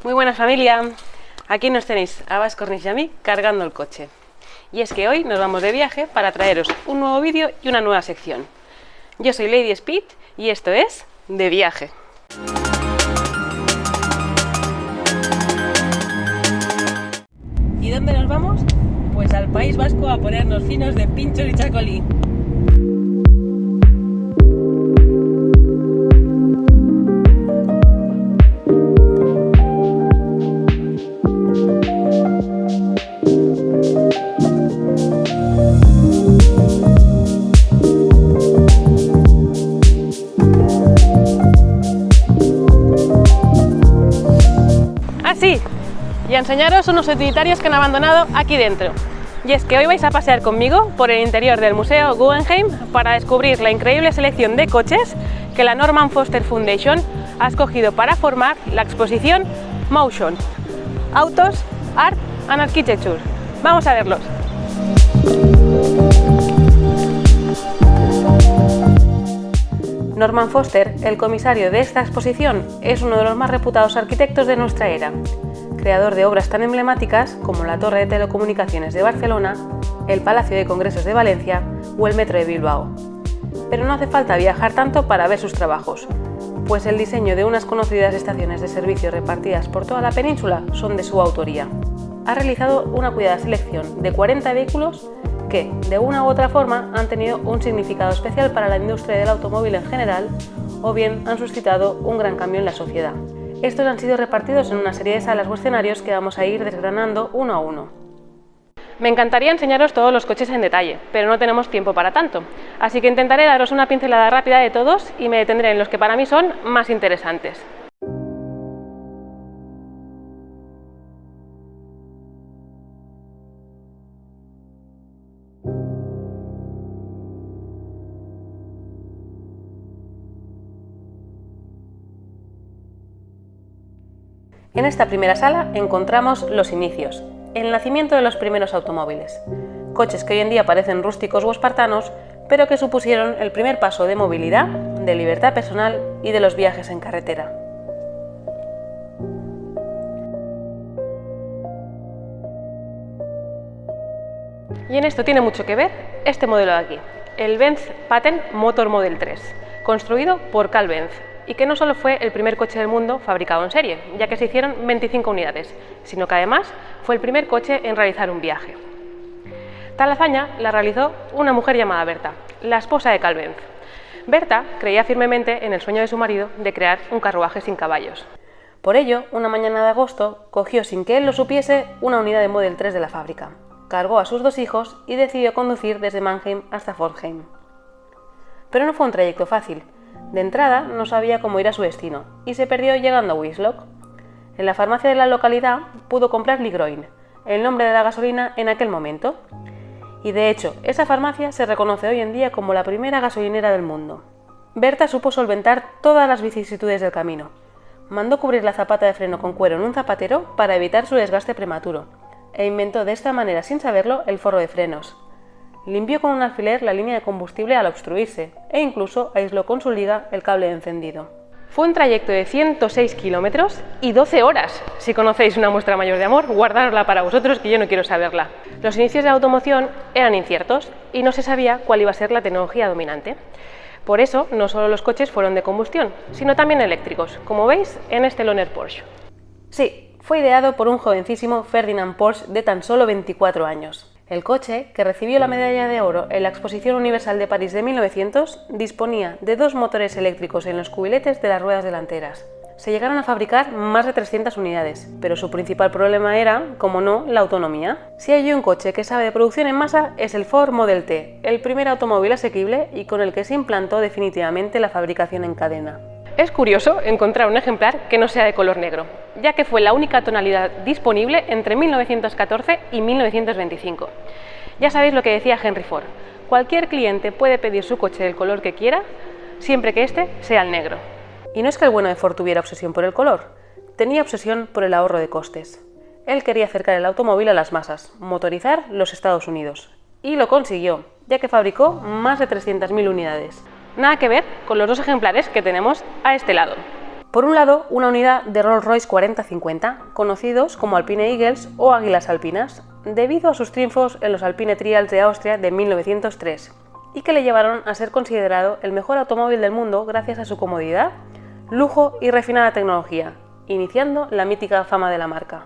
Muy buenas, familia, aquí nos tenéis a Bas Cornish y a mí cargando el coche. Y es que hoy nos vamos de viaje para traeros un nuevo vídeo y una nueva sección. Yo soy Lady Speed y esto es De Viaje. ¿Y dónde nos vamos? Pues al País Vasco a ponernos finos de pinchos y chacolí. Y a enseñaros unos utilitarios que han abandonado aquí dentro. Y es que hoy vais a pasear conmigo por el interior del Museo Guggenheim para descubrir la increíble selección de coches que la Norman Foster Foundation ha escogido para formar la exposición Motion, Autos, Art and Architecture. Vamos a verlos. Norman Foster, el comisario de esta exposición, es uno de los más reputados arquitectos de nuestra era, creador de obras tan emblemáticas como la Torre de Telecomunicaciones de Barcelona, el Palacio de Congresos de Valencia o el Metro de Bilbao. Pero no hace falta viajar tanto para ver sus trabajos, pues el diseño de unas conocidas estaciones de servicio repartidas por toda la península son de su autoría. Ha realizado una cuidada selección de 40 vehículos que, de una u otra forma, han tenido un significado especial para la industria del automóvil en general o bien han suscitado un gran cambio en la sociedad. Estos han sido repartidos en una serie de salas o escenarios que vamos a ir desgranando uno a uno. Me encantaría enseñaros todos los coches en detalle, pero no tenemos tiempo para tanto, así que intentaré daros una pincelada rápida de todos y me detendré en los que para mí son más interesantes. En esta primera sala encontramos los inicios, el nacimiento de los primeros automóviles, coches que hoy en día parecen rústicos o espartanos, pero que supusieron el primer paso de movilidad, de libertad personal y de los viajes en carretera. Y en esto tiene mucho que ver este modelo de aquí, el Benz Patent Motor Model 3, construido por Carl Benz, y que no solo fue el primer coche del mundo fabricado en serie, ya que se hicieron 25 unidades, sino que además fue el primer coche en realizar un viaje. Tal hazaña la realizó una mujer llamada Berta, la esposa de Carl Benz. Berta creía firmemente en el sueño de su marido de crear un carruaje sin caballos. Por ello, una mañana de agosto, cogió sin que él lo supiese una unidad de Model 3 de la fábrica, cargó a sus dos hijos y decidió conducir desde Mannheim hasta Pforzheim. Pero no fue un trayecto fácil. De entrada no sabía cómo ir a su destino y se perdió llegando a Wiesloch. En la farmacia de la localidad pudo comprar Ligroin, el nombre de la gasolina en aquel momento. Y de hecho, esa farmacia se reconoce hoy en día como la primera gasolinera del mundo. Berta supo solventar todas las vicisitudes del camino. Mandó cubrir la zapata de freno con cuero en un zapatero para evitar su desgaste prematuro e inventó de esta manera, sin saberlo, el forro de frenos. Limpió con un alfiler la línea de combustible al obstruirse e incluso aisló con su liga el cable encendido. Fue un trayecto de 106 kilómetros y 12 horas. Si conocéis una muestra mayor de amor, guardadla para vosotros, que yo no quiero saberla. Los inicios de la automoción eran inciertos y no se sabía cuál iba a ser la tecnología dominante. Por eso, no solo los coches fueron de combustión, sino también eléctricos, como veis en este Lohner Porsche. Sí, fue ideado por un jovencísimo Ferdinand Porsche de tan solo 24 años. El coche, que recibió la medalla de oro en la Exposición Universal de París de 1900, disponía de dos motores eléctricos en los cubiletes de las ruedas delanteras. Se llegaron a fabricar más de 300 unidades, pero su principal problema era, como no, la autonomía. Si hay un coche que sabe de producción en masa, es el Ford Model T, el primer automóvil asequible y con el que se implantó definitivamente la fabricación en cadena. Es curioso encontrar un ejemplar que no sea de color negro, ya que fue la única tonalidad disponible entre 1914 y 1925. Ya sabéis lo que decía Henry Ford: cualquier cliente puede pedir su coche del color que quiera, siempre que este sea el negro. Y no es que el bueno de Ford tuviera obsesión por el color, tenía obsesión por el ahorro de costes. Él quería acercar el automóvil a las masas, motorizar los Estados Unidos. Y lo consiguió, ya que fabricó más de 300.000 unidades. Nada que ver con los dos ejemplares que tenemos a este lado. Por un lado, una unidad de Rolls-Royce 4050, conocidos como Alpine Eagles o Águilas Alpinas, debido a sus triunfos en los Alpine Trials de Austria de 1903, y que le llevaron a ser considerado el mejor automóvil del mundo gracias a su comodidad, lujo y refinada tecnología, iniciando la mítica fama de la marca.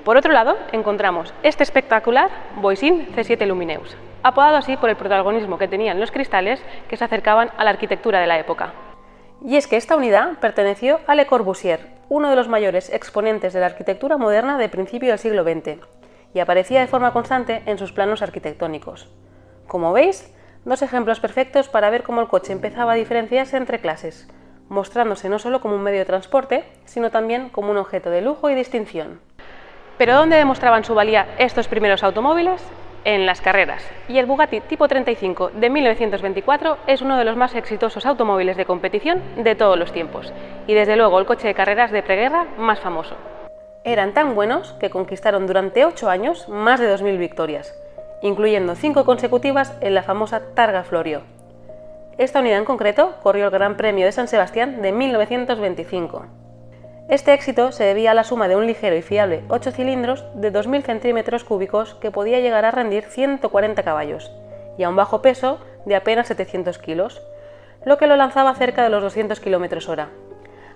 Por otro lado, encontramos este espectacular Voisin C7 Lumineus, apodado así por el protagonismo que tenían los cristales que se acercaban a la arquitectura de la época. Y es que esta unidad perteneció a Le Corbusier, uno de los mayores exponentes de la arquitectura moderna de principio del siglo XX, y aparecía de forma constante en sus planos arquitectónicos. Como veis, dos ejemplos perfectos para ver cómo el coche empezaba a diferenciarse entre clases, mostrándose no solo como un medio de transporte, sino también como un objeto de lujo y distinción. ¿Pero dónde demostraban su valía estos primeros automóviles? En las carreras, y el Bugatti Tipo 35 de 1924 es uno de los más exitosos automóviles de competición de todos los tiempos, y desde luego el coche de carreras de preguerra más famoso. Eran tan buenos que conquistaron durante 8 años más de 2000 victorias, incluyendo 5 consecutivas en la famosa Targa Florio. Esta unidad en concreto corrió el Gran Premio de San Sebastián de 1925. Este éxito se debía a la suma de un ligero y fiable 8 cilindros de 2000 centímetros cúbicos que podía llegar a rendir 140 caballos y a un bajo peso de apenas 700 kilos, lo que lo lanzaba cerca de los 200 km/h.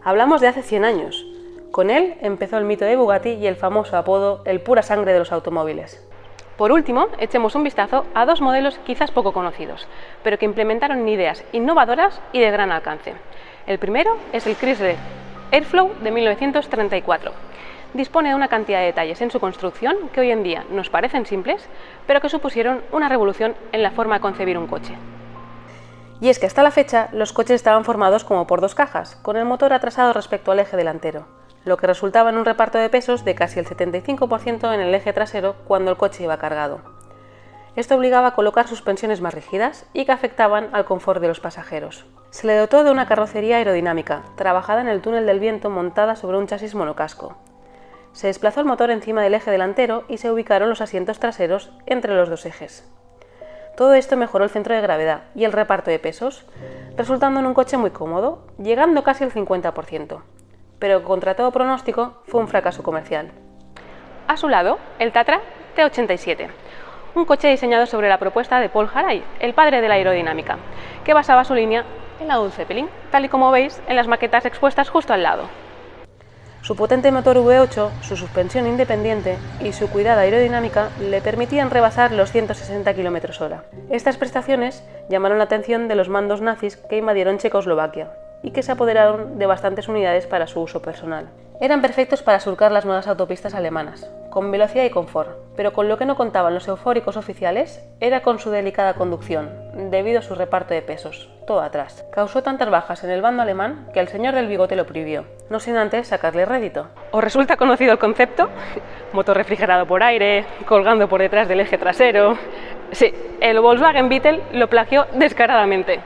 Hablamos de hace 100 años. Con él empezó el mito de Bugatti y el famoso apodo el pura sangre de los automóviles. Por último, echemos un vistazo a dos modelos quizás poco conocidos, pero que implementaron ideas innovadoras y de gran alcance. El primero es el Chrysler Airflow de 1934. Dispone de una cantidad de detalles en su construcción que hoy en día nos parecen simples, pero que supusieron una revolución en la forma de concebir un coche. Y es que hasta la fecha los coches estaban formados como por dos cajas, con el motor atrasado respecto al eje delantero, lo que resultaba en un reparto de pesos de casi el 75% en el eje trasero cuando el coche iba cargado. Esto obligaba a colocar suspensiones más rígidas y que afectaban al confort de los pasajeros. Se le dotó de una carrocería aerodinámica, trabajada en el túnel del viento montada sobre un chasis monocasco. Se desplazó el motor encima del eje delantero y se ubicaron los asientos traseros entre los dos ejes. Todo esto mejoró el centro de gravedad y el reparto de pesos, resultando en un coche muy cómodo, llegando casi al 50%, pero contra todo pronóstico fue un fracaso comercial. A su lado, el Tatra T87. Un coche diseñado sobre la propuesta de Paul Harary, el padre de la aerodinámica, que basaba su línea en la de un Zeppelin, tal y como veis en las maquetas expuestas justo al lado. Su potente motor V8, su suspensión independiente y su cuidada aerodinámica le permitían rebasar los 160 km/h. Estas prestaciones llamaron la atención de los mandos nazis que invadieron Checoslovaquia y que se apoderaron de bastantes unidades para su uso personal. Eran perfectos para surcar las nuevas autopistas alemanas, con velocidad y confort, pero con lo que no contaban los eufóricos oficiales era con su delicada conducción, debido a su reparto de pesos, todo atrás. Causó tantas bajas en el bando alemán que el señor del bigote lo prohibió, no sin antes sacarle rédito. ¿Os resulta conocido el concepto? Motor refrigerado por aire, colgando por detrás del eje trasero. Sí, el Volkswagen Beetle lo plagió descaradamente.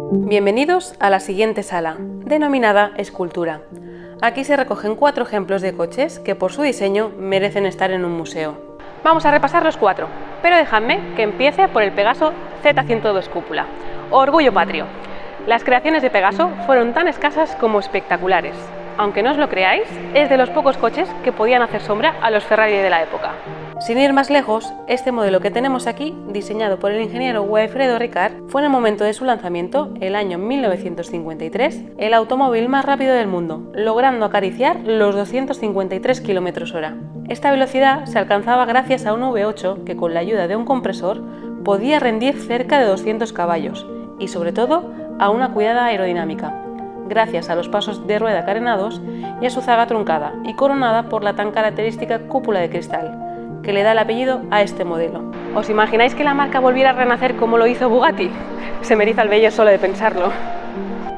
Bienvenidos a la siguiente sala, denominada Escultura. Aquí se recogen 4 ejemplos de coches que por su diseño merecen estar en un museo. Vamos a repasar los 4, pero dejadme que empiece por el Pegaso Z102 Cúpula, orgullo patrio. Las creaciones de Pegaso fueron tan escasas como espectaculares. Aunque no os lo creáis, es de los pocos coches que podían hacer sombra a los Ferrari de la época. Sin ir más lejos, este modelo que tenemos aquí, diseñado por el ingeniero Wilfredo Ricard, fue en el momento de su lanzamiento, el año 1953, el automóvil más rápido del mundo, logrando acariciar los 253 km/h. Esta velocidad se alcanzaba gracias a un V8 que, con la ayuda de un compresor, podía rendir cerca de 200 caballos y, sobre todo, a una cuidada aerodinámica, gracias a los pasos de rueda carenados y a su zaga truncada y coronada por la tan característica cúpula de cristal, que le da el apellido a este modelo. ¿Os imagináis que la marca volviera a renacer como lo hizo Bugatti? Se me eriza el vello solo de pensarlo.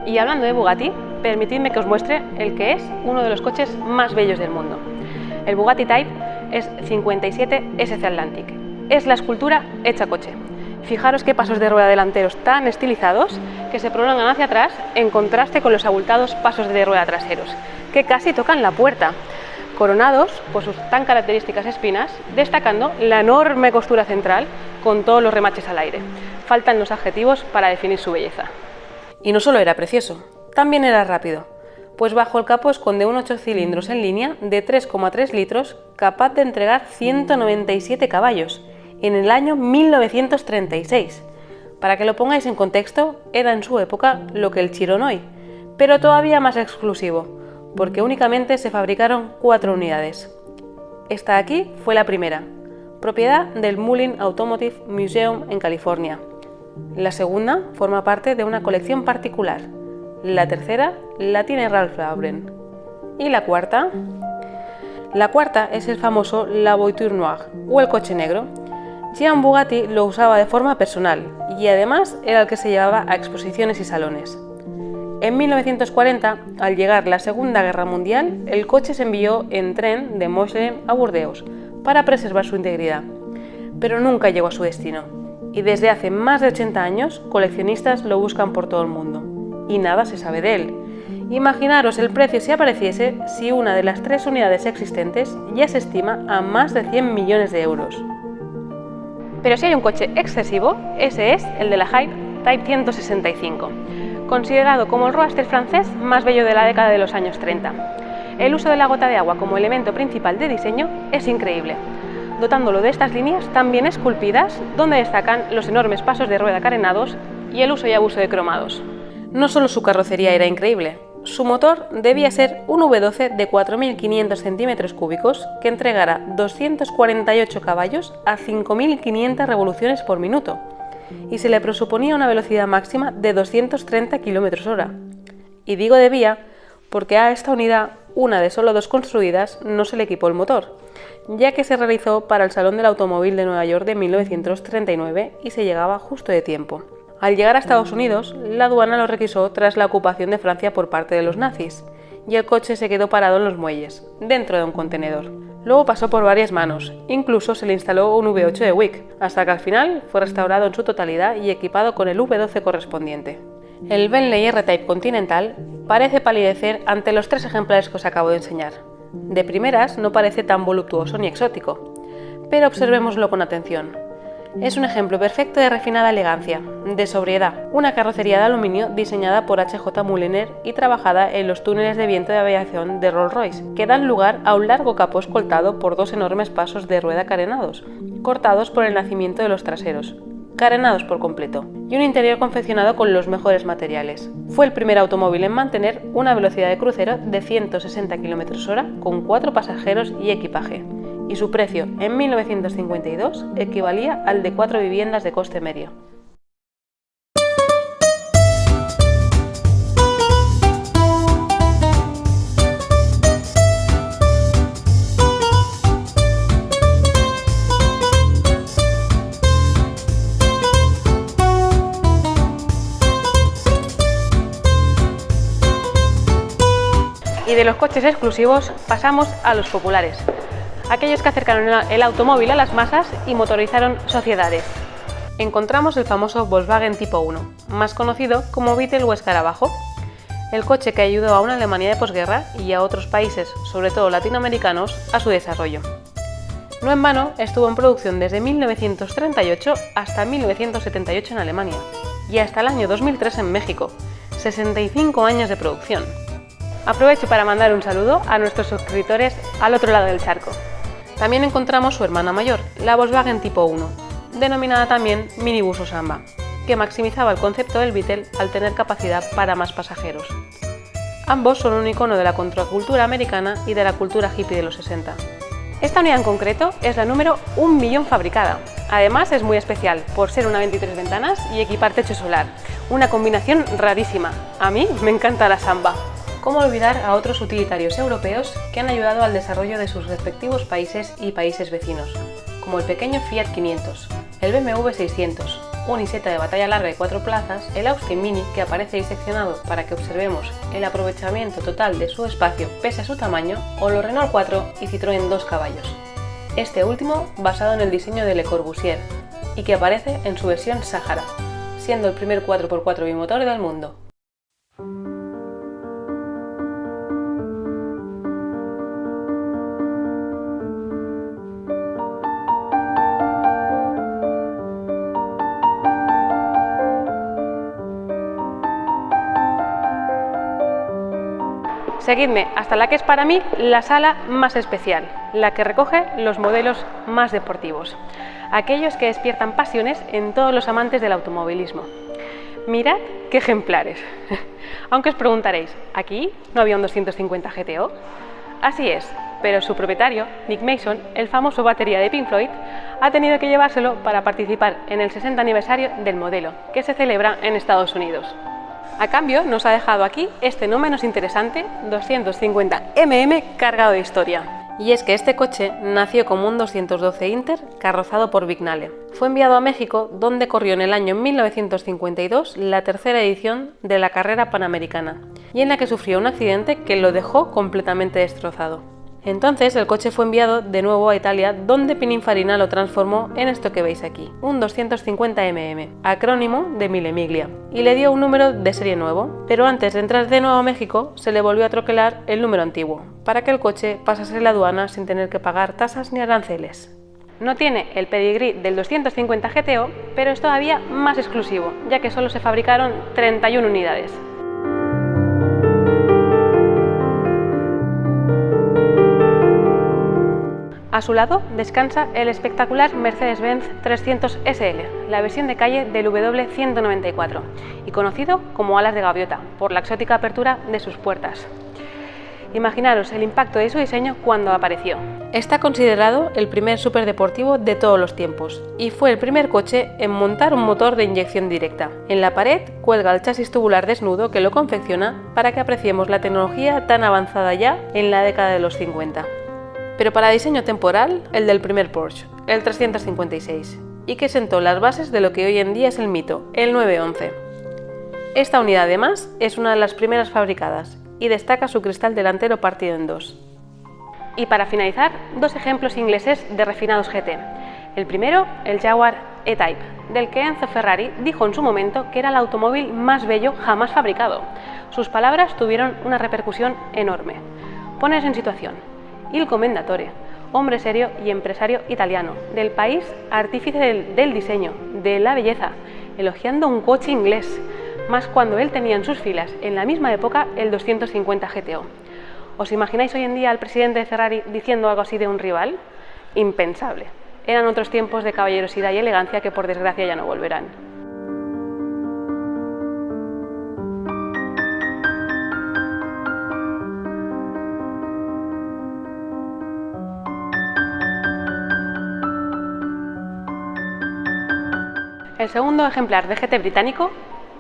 Y hablando de Bugatti, permitidme que os muestre el que es uno de los coches más bellos del mundo. El Bugatti Type es 57 SC Atlantic es la escultura hecha coche. Fijaros qué pasos de rueda delanteros tan estilizados que se prolongan hacia atrás en contraste con los abultados pasos de rueda traseros, que casi tocan la puerta, coronados por sus tan características espinas, destacando la enorme costura central con todos los remaches al aire. Faltan los adjetivos para definir su belleza. Y no solo era precioso, también era rápido, pues bajo el capó esconde un 8 cilindros en línea de 3,3 litros capaz de entregar 197 caballos en el año 1936. Para que lo pongáis en contexto, era en su época lo que el Chiron hoy, pero todavía más exclusivo, porque únicamente se fabricaron 4 unidades. Esta aquí fue la primera, propiedad del Mullin Automotive Museum en California. La segunda forma parte de una colección particular. La tercera la tiene Ralph Lauren. ¿Y la cuarta? La cuarta es el famoso La Voiture Noire, o el coche negro. Jean Bugatti lo usaba de forma personal y además era el que se llevaba a exposiciones y salones. En 1940, al llegar la Segunda Guerra Mundial, el coche se envió en tren de Moseley a Burdeos para preservar su integridad, pero nunca llegó a su destino, y desde hace más de 80 años coleccionistas lo buscan por todo el mundo, y nada se sabe de él. Imaginaros el precio si apareciese si una de las 3 unidades existentes ya se estima a más de 100 millones de euros. Pero si hay un coche excesivo, ese es el de la Hype Type 165, considerado como el roadster francés más bello de la década de los años 30. El uso de la gota de agua como elemento principal de diseño es increíble, dotándolo de estas líneas también esculpidas, donde destacan los enormes pasos de rueda carenados y el uso y abuso de cromados. No solo su carrocería era increíble, su motor debía ser un V12 de 4.500 centímetros cúbicos que entregara 248 caballos a 5.500 revoluciones por minuto, y se le presuponía una velocidad máxima de 230 km/h. Y digo debía porque a esta unidad, una de solo 2 construidas, no se le equipó el motor, ya que se realizó para el Salón del Automóvil de Nueva York de 1939 y se llegaba justo de tiempo. Al llegar a Estados Unidos, la aduana lo requisó tras la ocupación de Francia por parte de los nazis, y el coche se quedó parado en los muelles, dentro de un contenedor. Luego pasó por varias manos, incluso se le instaló un V8 de Wick, hasta que al final fue restaurado en su totalidad y equipado con el V12 correspondiente. El Bentley R-Type Continental parece palidecer ante los 3 ejemplares que os acabo de enseñar. De primeras no parece tan voluptuoso ni exótico, pero observémoslo con atención. Es un ejemplo perfecto de refinada elegancia, de sobriedad, una carrocería de aluminio diseñada por H.J. Mulliner y trabajada en los túneles de viento de aviación de Rolls-Royce, que dan lugar a un largo capó escoltado por 2 enormes pasos de rueda carenados, cortados por el nacimiento de los traseros, carenados por completo, y un interior confeccionado con los mejores materiales. Fue el primer automóvil en mantener una velocidad de crucero de 160 km/h con 4 pasajeros y equipaje, y su precio en 1952 equivalía al de 4 viviendas de coste medio. Y de los coches exclusivos pasamos a los populares, aquellos que acercaron el automóvil a las masas y motorizaron sociedades. Encontramos el famoso Volkswagen Tipo 1, más conocido como Beetle o Escarabajo, el coche que ayudó a una Alemania de posguerra y a otros países, sobre todo latinoamericanos, a su desarrollo. No en vano estuvo en producción desde 1938 hasta 1978 en Alemania y hasta el año 2003 en México, 65 años de producción. Aprovecho para mandar un saludo a nuestros suscriptores al otro lado del charco. También encontramos su hermana mayor, la Volkswagen Tipo 1, denominada también minibús o samba, que maximizaba el concepto del Beetle al tener capacidad para más pasajeros. Ambos son un icono de la contracultura americana y de la cultura hippie de los 60. Esta unidad en concreto es la número 1.000.000 fabricada. Además es muy especial por ser una 23 ventanas y equipar techo solar, una combinación rarísima. A mí me encanta la samba. ¿Cómo olvidar a otros utilitarios europeos que han ayudado al desarrollo de sus respectivos países y países vecinos, como el pequeño Fiat 500, el BMW 600, un Isetta de batalla larga de 4 plazas, el Austin Mini que aparece diseccionado para que observemos el aprovechamiento total de su espacio pese a su tamaño, o los Renault 4 y Citroën 2 caballos. este último basado en el diseño de Le Corbusier y que aparece en su versión Sahara, siendo el primer 4x4 bimotor del mundo. Seguidme hasta la que es para mí la sala más especial, la que recoge los modelos más deportivos, aquellos que despiertan pasiones en todos los amantes del automovilismo. Mirad qué ejemplares. Aunque os preguntaréis, ¿aquí no había un 250 GTO? Así es, pero su propietario, Nick Mason, el famoso batería de Pink Floyd, ha tenido que llevárselo para participar en el 60 aniversario del modelo, que se celebra en Estados Unidos. A cambio, nos ha dejado aquí este no menos interesante 250 cargado de historia. Y es que este coche nació como un 212 Inter carrozado por Vignale. Fue enviado a México, donde corrió en el año 1952 la tercera edición de la carrera panamericana, y en la que sufrió un accidente que lo dejó completamente destrozado. Entonces el coche fue enviado de nuevo a Italia, donde Pininfarina lo transformó en esto que veis aquí, un 250 acrónimo de Mille Miglia, y le dio un número de serie nuevo, pero antes de entrar de nuevo a México se le volvió a troquelar el número antiguo, para que el coche pasase la aduana sin tener que pagar tasas ni aranceles. No tiene el pedigrí del 250 GTO, pero es todavía más exclusivo, ya que solo se fabricaron 31 unidades. A su lado descansa el espectacular Mercedes-Benz 300 SL, la versión de calle del W194, y conocido como alas de gaviota, por la exótica apertura de sus puertas. Imaginaros el impacto de su diseño cuando apareció. Está considerado el primer superdeportivo de todos los tiempos, y fue el primer coche en montar un motor de inyección directa. En la pared cuelga el chasis tubular desnudo que lo confecciona para que apreciemos la tecnología tan avanzada ya en la década de los 50. Pero para diseño temporal, el del primer Porsche, el 356, y que sentó las bases de lo que hoy en día es el mito, el 911. Esta unidad además es una de las primeras fabricadas y destaca su cristal delantero partido en dos. Y para finalizar, dos ejemplos ingleses de refinados GT. El primero, el Jaguar E-Type, del que Enzo Ferrari dijo en su momento que era el automóvil más bello jamás fabricado. Sus palabras tuvieron una repercusión enorme. Pones en situación. Il Commendatore, hombre serio y empresario italiano, del país artífice del diseño, de la belleza, elogiando un coche inglés, más cuando él tenía en sus filas, en la misma época, el 250 GTO. ¿Os imagináis hoy en día al presidente de Ferrari diciendo algo así de un rival? Impensable. Eran otros tiempos de caballerosidad y elegancia que por desgracia ya no volverán. El segundo ejemplar de GT británico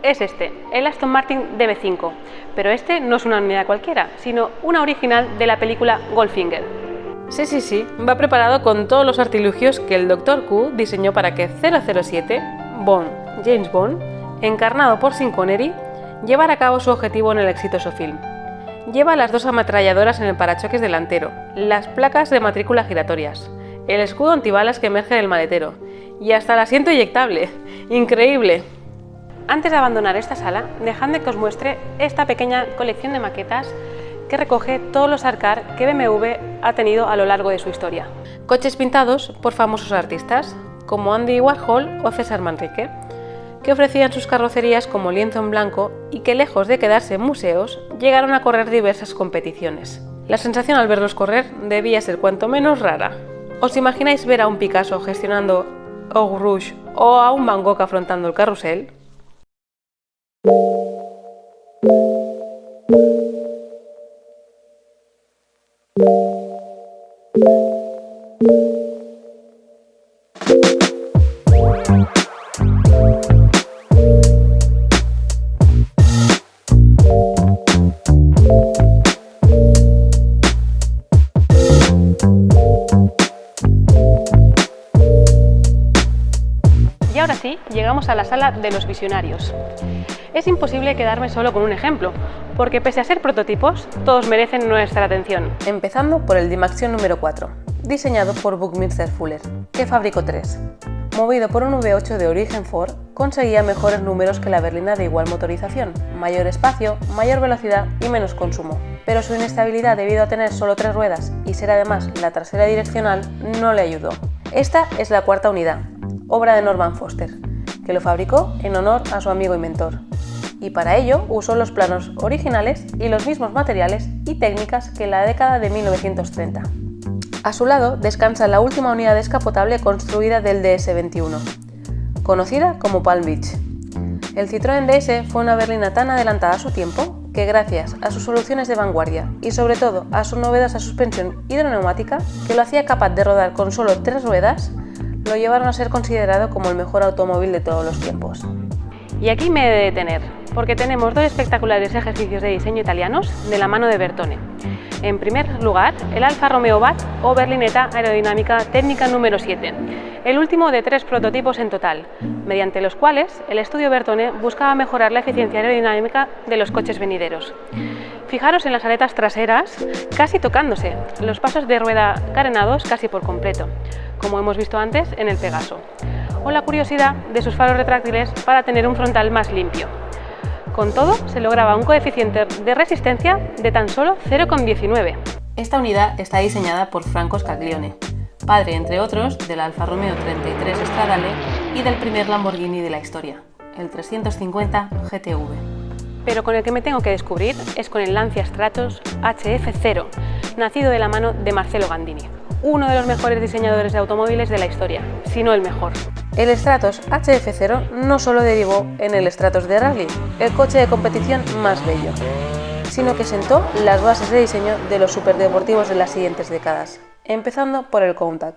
es este, el Aston Martin DB5, pero este no es una unidad cualquiera, sino una original de la película Goldfinger. Sí, va preparado con todos los artilugios que el Dr. Q diseñó para que 007, James Bond, encarnado por Sean Connery, llevara a cabo su objetivo en el exitoso film. Lleva las dos ametralladoras en el parachoques delantero, las placas de matrícula giratorias, el escudo antibalas que emerge del maletero y hasta el asiento eyectable. ¡Increíble! Antes de abandonar esta sala, dejadme que os muestre esta pequeña colección de maquetas que recoge todos los ARCAR que BMW ha tenido a lo largo de su historia. Coches pintados por famosos artistas, como Andy Warhol o César Manrique, que ofrecían sus carrocerías como lienzo en blanco y que, lejos de quedarse en museos, llegaron a correr diversas competiciones. La sensación al verlos correr debía ser cuanto menos rara. ¿Os imagináis ver a un Picasso gestionando Eau Rouge o a un Van Gogh afrontando el carrusel? Y ahora sí, llegamos a la sala de los visionarios. Es imposible quedarme solo con un ejemplo, porque pese a ser prototipos, todos merecen nuestra atención. Empezando por el Dymaxion número 4, diseñado por Buckminster Fuller, que fabricó 3. Movido por un V8 de origen Ford, conseguía mejores números que la berlina de igual motorización, mayor espacio, mayor velocidad y menos consumo. Pero su inestabilidad debido a tener solo 3 ruedas y ser además la trasera direccional no le ayudó. Esta es la cuarta unidad, obra de Norman Foster, que lo fabricó en honor a su amigo y mentor. Y para ello usó los planos originales y los mismos materiales y técnicas que en la década de 1930. A su lado descansa la última unidad descapotable construida del DS-21, conocida como Palm Beach. El Citroën DS fue una berlina tan adelantada a su tiempo que gracias a sus soluciones de vanguardia y sobre todo a su novedosa suspensión hidroneumática, que lo hacía capaz de rodar con solo 3 ruedas, lo llevaron a ser considerado como el mejor automóvil de todos los tiempos. Y aquí me he de detener, porque tenemos 2 espectaculares ejercicios de diseño italianos de la mano de Bertone. En primer lugar, el Alfa Romeo BAT o berlineta aerodinámica técnica número 7, el último de 3 prototipos en total, mediante los cuales el estudio Bertone buscaba mejorar la eficiencia aerodinámica de los coches venideros. Fijaros en las aletas traseras casi tocándose, los pasos de rueda carenados casi por completo, como hemos visto antes en el Pegaso, o la curiosidad de sus faros retráctiles para tener un frontal más limpio. Con todo, se lograba un coeficiente de resistencia de tan solo 0,19. Esta unidad está diseñada por Franco Scaglione, padre, entre otros, del Alfa Romeo 33 Stradale y del primer Lamborghini de la historia, el 350 GTV. Pero con el que me tengo que descubrir es con el Lancia Stratos HF0, nacido de la mano de Marcello Gandini, uno de los mejores diseñadores de automóviles de la historia, si no el mejor. El Stratos HF0 no solo derivó en el Stratos de Rally, el coche de competición más bello, sino que sentó las bases de diseño de los superdeportivos de las siguientes décadas, empezando por el Countach,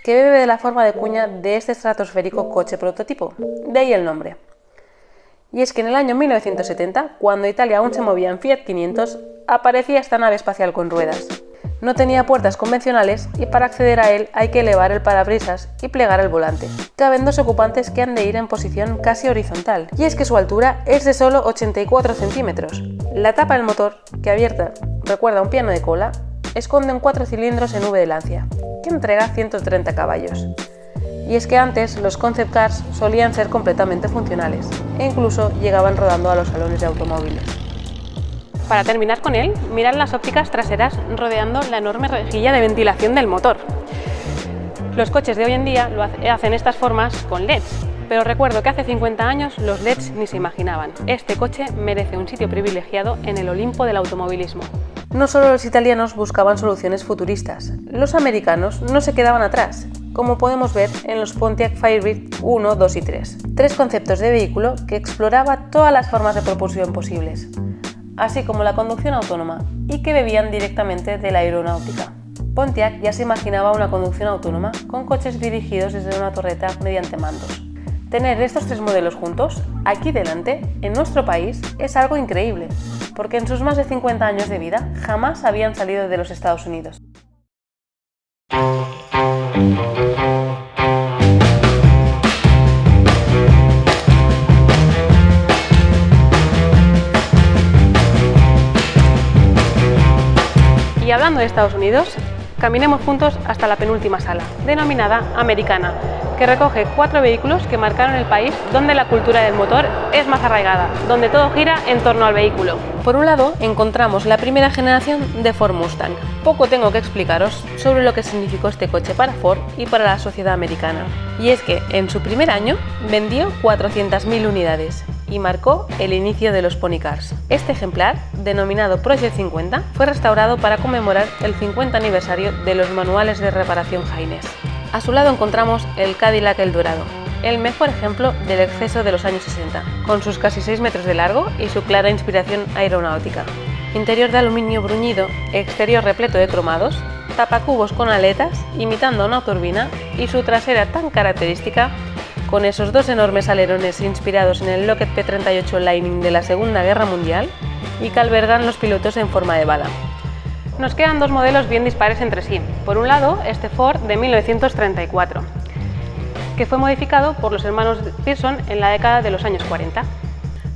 que bebe de la forma de cuña de este estratosférico coche prototipo, de ahí el nombre. Y es que en el año 1970, cuando Italia aún se movía en Fiat 500, aparecía esta nave espacial con ruedas. No tenía puertas convencionales y para acceder a él hay que elevar el parabrisas y plegar el volante. Caben 2 ocupantes que han de ir en posición casi horizontal, y es que su altura es de solo 84 centímetros. La tapa del motor, que abierta recuerda un piano de cola, esconde un 4 cilindros en V de Lancia, que entrega 130 caballos. Y es que antes los concept cars solían ser completamente funcionales, e incluso llegaban rodando a los salones de automóviles. Para terminar con él, mirad las ópticas traseras rodeando la enorme rejilla de ventilación del motor. Los coches de hoy en día hacen estas formas con LEDs, pero recuerdo que hace 50 años los LEDs ni se imaginaban. Este coche merece un sitio privilegiado en el Olimpo del automovilismo. No solo los italianos buscaban soluciones futuristas, los americanos no se quedaban atrás, como podemos ver en los Pontiac Firebird 1, 2 y 3. 3 conceptos de vehículo que exploraba todas las formas de propulsión posibles, así como la conducción autónoma, y que bebían directamente de la aeronáutica. Pontiac ya se imaginaba una conducción autónoma con coches dirigidos desde una torreta mediante mandos. Tener estos 3 modelos juntos, aquí delante, en nuestro país, es algo increíble, porque en sus más de 50 años de vida jamás habían salido de los Estados Unidos. Y hablando de Estados Unidos, caminemos juntos hasta la penúltima sala, denominada Americana, que recoge 4 vehículos que marcaron el país donde la cultura del motor es más arraigada, donde todo gira en torno al vehículo. Por un lado, encontramos la primera generación de Ford Mustang. Poco tengo que explicaros sobre lo que significó este coche para Ford y para la sociedad americana. Y es que en su primer año vendió 400.000 unidades y marcó el inicio de los Pony Cars. Este ejemplar, denominado Project 50, fue restaurado para conmemorar el 50 aniversario de los manuales de reparación Haynes. A su lado encontramos el Cadillac Eldorado, el mejor ejemplo del exceso de los años 60, con sus casi 6 metros de largo y su clara inspiración aeronáutica. Interior de aluminio bruñido, exterior repleto de cromados, tapacubos con aletas imitando una turbina y su trasera tan característica, con esos 2 enormes alerones inspirados en el Lockheed P-38 Lightning de la Segunda Guerra Mundial y que albergan los pilotos en forma de bala. Nos quedan 2 modelos bien dispares entre sí. Por un lado, este Ford de 1934, que fue modificado por los hermanos Pearson en la década de los años 40.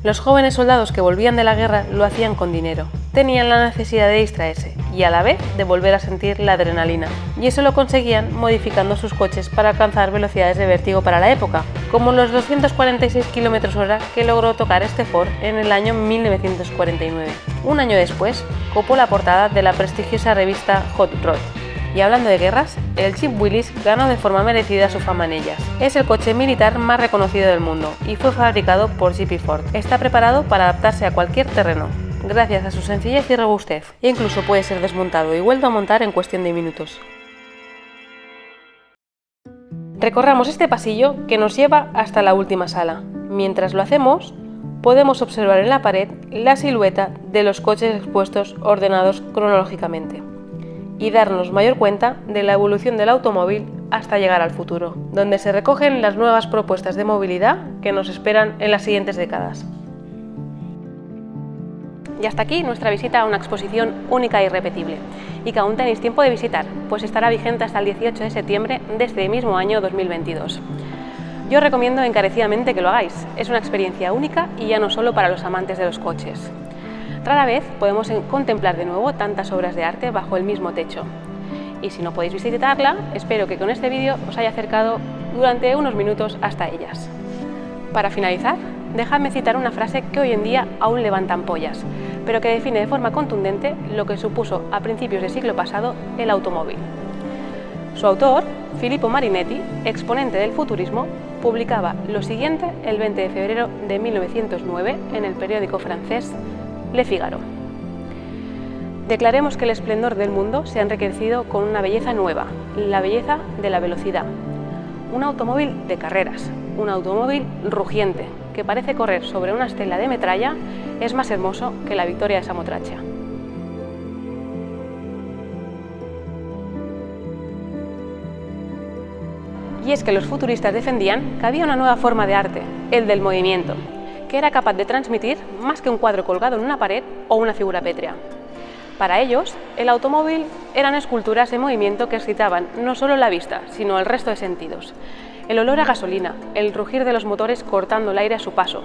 Los jóvenes soldados que volvían de la guerra lo hacían con dinero. Tenían la necesidad de distraerse y a la vez de volver a sentir la adrenalina. Y eso lo conseguían modificando sus coches para alcanzar velocidades de vértigo para la época, como los 246 km/h que logró tocar este Ford en el año 1949. Un año después, copó la portada de la prestigiosa revista Hot Rod. Y hablando de guerras, el Jeep Willys ganó de forma merecida su fama en ellas. Es el coche militar más reconocido del mundo y fue fabricado por Jeep y Ford. Está preparado para adaptarse a cualquier terreno, gracias a su sencillez y robustez, e incluso puede ser desmontado y vuelto a montar en cuestión de minutos. Recorramos este pasillo que nos lleva hasta la última sala. Mientras lo hacemos, podemos observar en la pared la silueta de los coches expuestos ordenados cronológicamente y darnos mayor cuenta de la evolución del automóvil hasta llegar al futuro, donde se recogen las nuevas propuestas de movilidad que nos esperan en las siguientes décadas. Y hasta aquí nuestra visita a una exposición única e irrepetible, y que aún tenéis tiempo de visitar, pues estará vigente hasta el 18 de septiembre de este mismo año 2022. Yo os recomiendo encarecidamente que lo hagáis, es una experiencia única y ya no solo para los amantes de los coches. Rara vez podemos contemplar de nuevo tantas obras de arte bajo el mismo techo. Y si no podéis visitarla, espero que con este vídeo os haya acercado durante unos minutos hasta ellas. Para finalizar, dejadme citar una frase que hoy en día aún levanta ampollas, pero que define de forma contundente lo que supuso a principios del siglo pasado el automóvil. Su autor, Filippo Marinetti, exponente del futurismo, publicaba lo siguiente el 20 de febrero de 1909 en el periódico francés Le Figaro. Declaremos que el esplendor del mundo se ha enriquecido con una belleza nueva, la belleza de la velocidad. Un automóvil de carreras, un automóvil rugiente, que parece correr sobre una estela de metralla, es más hermoso que la victoria de Samotracia. Y es que los futuristas defendían que había una nueva forma de arte, el del movimiento, que era capaz de transmitir más que un cuadro colgado en una pared o una figura pétrea. Para ellos, el automóvil eran esculturas en movimiento que excitaban no solo la vista, sino el resto de sentidos. El olor a gasolina, el rugir de los motores cortando el aire a su paso,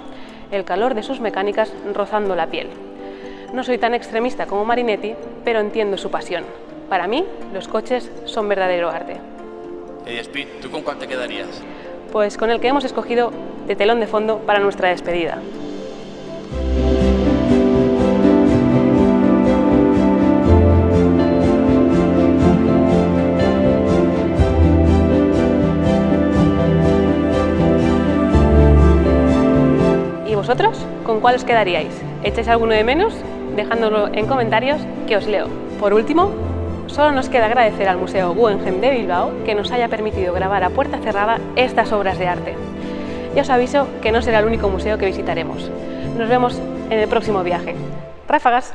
el calor de sus mecánicas rozando la piel. No soy tan extremista como Marinetti, pero entiendo su pasión. Para mí, los coches son verdadero arte. Eddie Speed, ¿tú con cuál te quedarías? Pues con el que hemos escogido de telón de fondo para nuestra despedida. ¿Y vosotros? ¿Con cuál os quedaríais? ¿Echáis alguno de menos? Dejándolo en comentarios que os leo. Por último, solo nos queda agradecer al Museo Guggenheim de Bilbao que nos haya permitido grabar a puerta cerrada estas obras de arte. Ya os aviso que no será el único museo que visitaremos. Nos vemos en el próximo viaje. ¡Ráfagas!